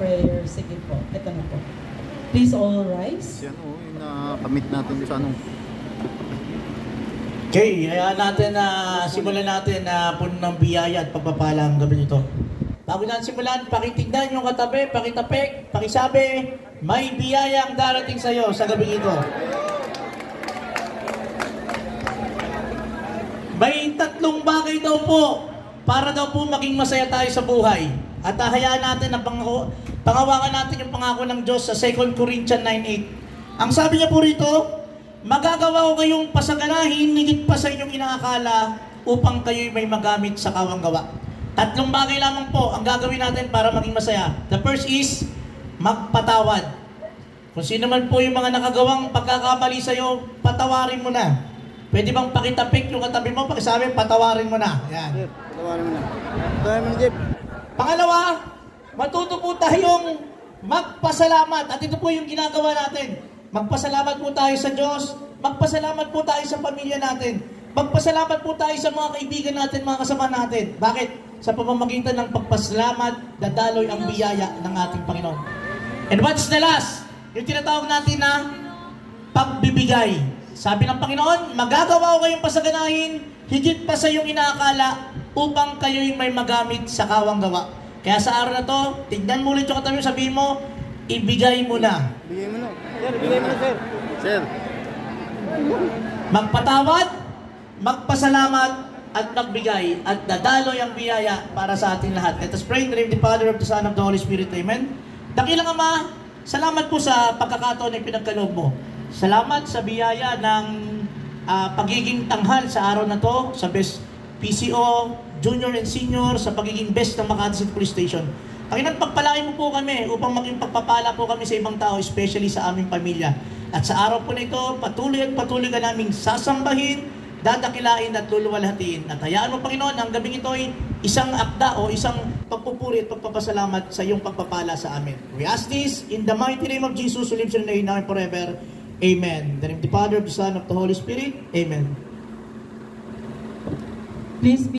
prayer. Sige po, ito na po. Please all rise. Yan o, yung nakamit natin sa anong. Okay, hayaan natin na simulan natin na puno ng biyaya at pagpapala ang gabi nito. Bago natin simulan, pakitignan yung katabi, pakitapik, pakisabi, may biyaya ang darating sa iyo sa gabi ito. May tatlong bagay daw po para daw po maging masaya tayo sa buhay. At hayaan natin na pangawakan natin yung pangako ng Diyos sa 2 Corinthians 9:8. Ang sabi niya po rito, magagawa ko kayong pasaganahin, higit pa sa inyong inaakala, upang kayo'y may magamit sa kawang gawa. Tatlong bagay lamang po ang gagawin natin para maging masaya. The first is, magpatawad. Kung sino man po yung mga nakagawang pagkakamali sa'yo, patawarin mo na. Pwede bang pakitapik yung katabi mo, pakisabi, patawarin mo na. Yan. Patawarin mo na. Patawarin mo na, Jeff. Pangalawa, matuto po tayong magpasalamat. At ito po yung ginagawa natin. Magpasalamat po tayo sa Diyos. Magpasalamat po tayo sa pamilya natin. Magpasalamat po tayo sa mga kaibigan natin, mga kasama natin. Bakit? Sa pamamagitan ng pagpasalamat, dadaloy ang biyaya ng ating Panginoon. And what's the last? Yung tinatawag natin na pagbibigay. Sabi ng Panginoon, magagawa ko kayong pasaganahin, higit pa sa iyong inaakala, upang kayo'y may magamit sa kawang gawa. Kaya sa araw na to, tignan mo ulit yung katabi, sabihin mo, ibigay mo na. Bigay mo na. Sir, bigay mo na, sir. Sir. Magpatawad, magpasalamat, at magbigay, at dadaloy ang biyaya para sa ating lahat. Let us pray in the name of the Father, of the Son, of the Holy Spirit. Amen. Dakilang Ama, salamat po sa pagkakataon na pinagkaloob mo. Salamat sa biyaya ng pagiging tanghal sa araw na to, sa Best PCO, Junior and Senior, sa pagiging best ng Makati City Police Station. Panginoon, pagpalain mo po kami upang maging pagpapala po kami sa ibang tao, especially sa aming pamilya. At sa araw po na ito, patuloy at patuloy ka naming sasambahin, dadakilain at luluwalhatiin. At hayaan mo, Panginoon, ang gabing ito ay isang akda o isang pagpupuri at pagpapasalamat sa iyong pagpapala sa amin. We ask this in the mighty name of Jesus, who lives and reigns now and forever. Amen. In the name of the Father, of the Son, of the Holy Spirit. Amen. Please be